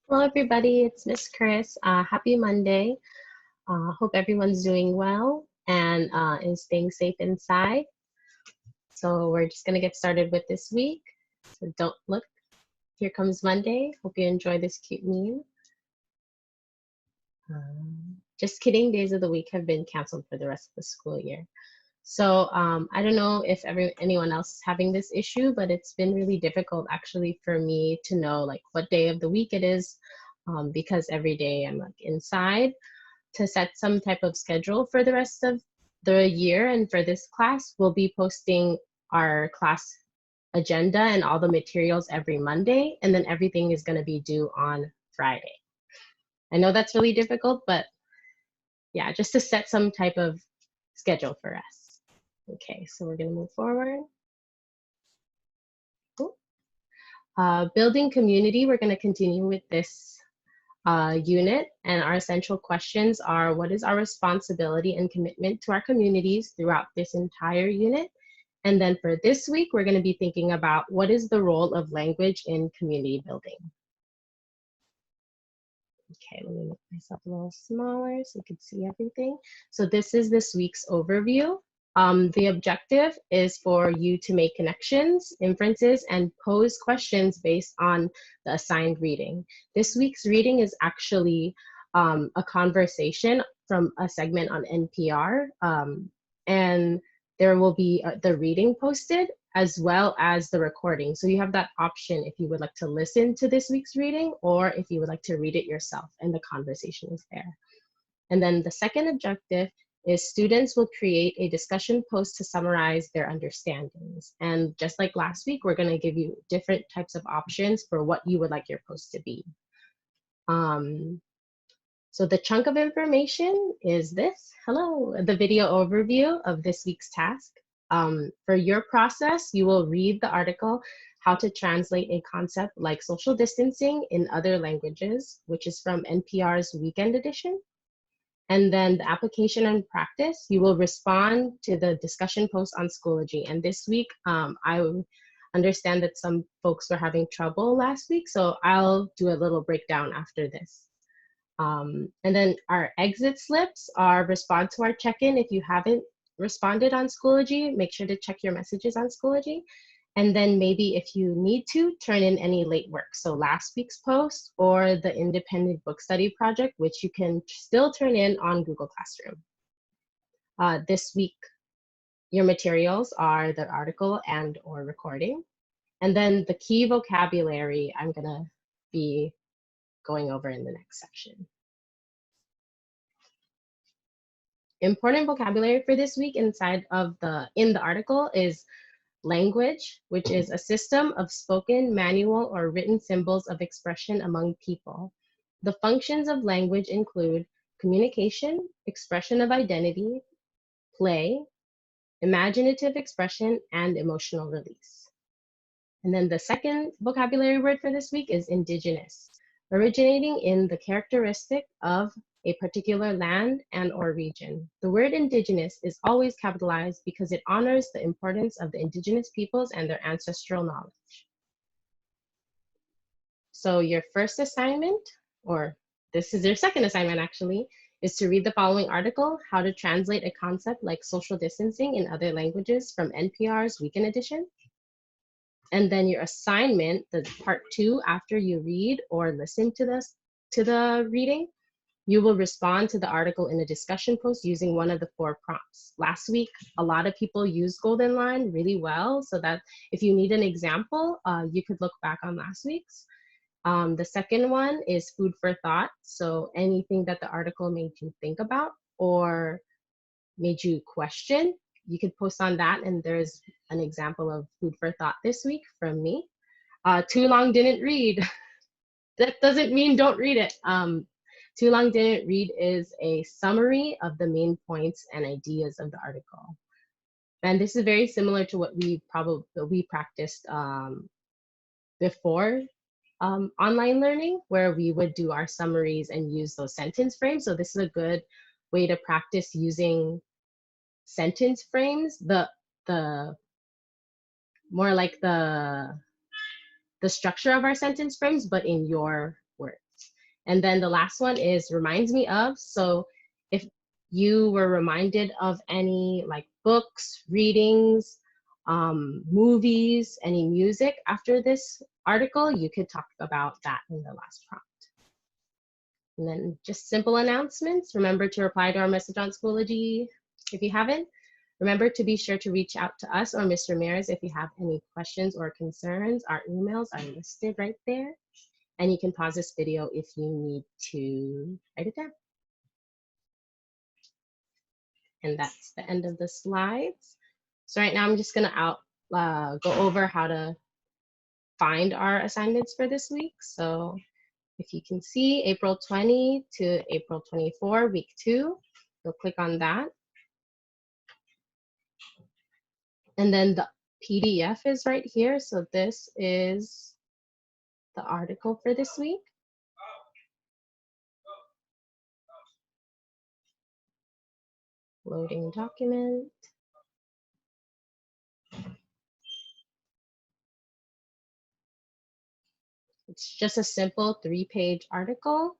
Hello, everybody. It's Miss Chris. Happy Monday. Hope everyone's doing well and is staying safe inside. So we're just going to get started with this week. So don't look. Here comes Monday. Hope you enjoy this cute meme. Just kidding. Days of the week have been canceled for the rest of the school year. So I don't know if anyone else is having this issue, but it's been really difficult actually for me to know like what day of the week it is because every day I'm like inside. To set some type of schedule for the rest of the year and for this class, we'll be posting our class agenda and all the materials every Monday, and then everything is going to be due on Friday. I know that's really difficult, but yeah, just to set some type of schedule for us. Okay, so we're going to move forward. Building community, we're going to continue with this unit, and our essential questions are: what is our responsibility and commitment to our communities throughout this entire unit? And then for this week, we're going to be thinking about what is the role of language in community building. Okay, let me make myself a little smaller so you can see everything. So this is this week's overview. The objective is for you to make connections, inferences, and pose questions based on the assigned reading. This week's reading is actually a conversation from a segment on NPR, and there will be the reading posted as well as the recording. So you have that option if you would like to listen to this week's reading or if you would like to read it yourself, and the conversation is there. And then the second objective is students will create a discussion post to summarize their understandings. And just like last week, we're going to give you different types of options for what you would like your post to be. So the chunk of information is this. Hello, the video overview of this week's task. For your process, you will read the article, How to Translate a Concept Like Social Distancing in Other Languages, which is from NPR's Weekend Edition. And then the application and practice, you will respond to the discussion post on Schoology. And this week, I understand that some folks were having trouble last week, so I'll do a little breakdown after this. And then our exit slips are respond to our check-in. If you haven't responded on Schoology, make sure to check your messages on Schoology. And then maybe if you need to, turn in any late work. So last week's post or the independent book study project, which you can still turn in on Google Classroom. This week, your materials are the article and or recording. And then the key vocabulary I'm gonna be going over in the next section. Important vocabulary for this week in the article is language, which is a system of spoken, manual, or written symbols of expression among people. The functions of language include communication, expression of identity, play, imaginative expression, and emotional release. And then the second vocabulary word for this week is indigenous, originating in the characteristic of a particular land and or region. The word indigenous is always capitalized because it honors the importance of the indigenous peoples and their ancestral knowledge. So your first assignment, or this is your second assignment actually, is to read the following article, How to Translate a Concept Like Social Distancing in Other Languages from NPR's Weekend Edition. And then your assignment, the part 2, after you read or listen to the reading, you will respond to the article in a discussion post using one of the 4 prompts. Last week, a lot of people used Golden Line really well, so that if you need an example, you could look back on last week's. The second one is food for thought. So anything that the article made you think about or made you question, you could post on that, and there's an example of food for thought this week from me. Too long didn't read. That doesn't mean don't read it. Too long didn't read is a summary of the main points and ideas of the article. And this is very similar to what we practiced before online learning, where we would do our summaries and use those sentence frames. So this is a good way to practice using sentence frames, the more like the structure of our sentence frames, but in your words. And then the last one is reminds me of. So if you were reminded of any like books, readings, movies, any music after this article, you could talk about that in the last prompt. And then just simple announcements. Remember to reply to our message on Schoology if you haven't. Remember to be sure to reach out to us or Mr. Ramirez if you have any questions or concerns. Our emails are listed right there. And you can pause this video if you need to write it down. And that's the end of the slides. So right now I'm just gonna go over how to find our assignments for this week. So if you can see April 20 to April 24, week 2, you'll click on that. And then the PDF is right here. So this is the article for this week. Loading document. It's just a simple 3-page article.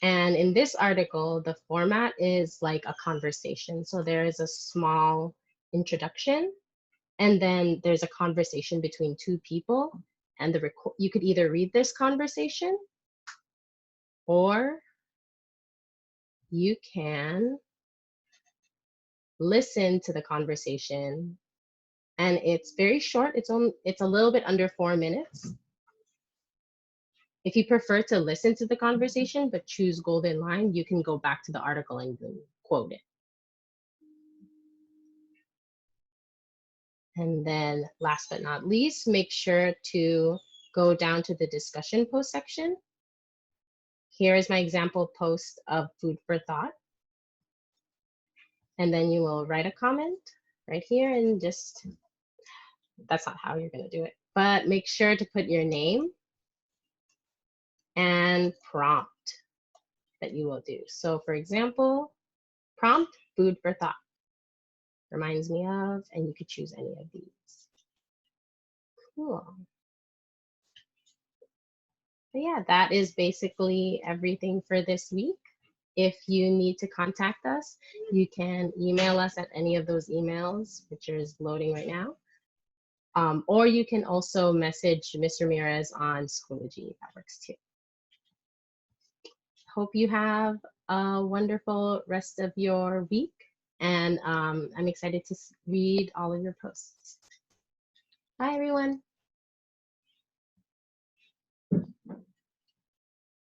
And in this article, the format is like a conversation. So there is a small introduction, and then there's a conversation between 2 people. And you could either read this conversation, or you can listen to the conversation. And it's very short. It's a little bit under 4 minutes. If you prefer to listen to the conversation but choose golden line, you can go back to the article and quote it. And then last but not least, make sure to go down to the discussion post section. Here is my example post of food for thought. And then you will write a comment right here, and just, that's not how you're gonna do it, but make sure to put your name and prompt that you will do. So for example, prompt, food for thought. Reminds me of, and you could choose any of these. Cool. But yeah, that is basically everything for this week. If you need to contact us, you can email us at any of those emails, which is loading right now. Or you can also message Mr. Ramirez on Schoology. That works too. Hope you have a wonderful rest of your week. And I'm excited to read all of your posts. Bye, everyone.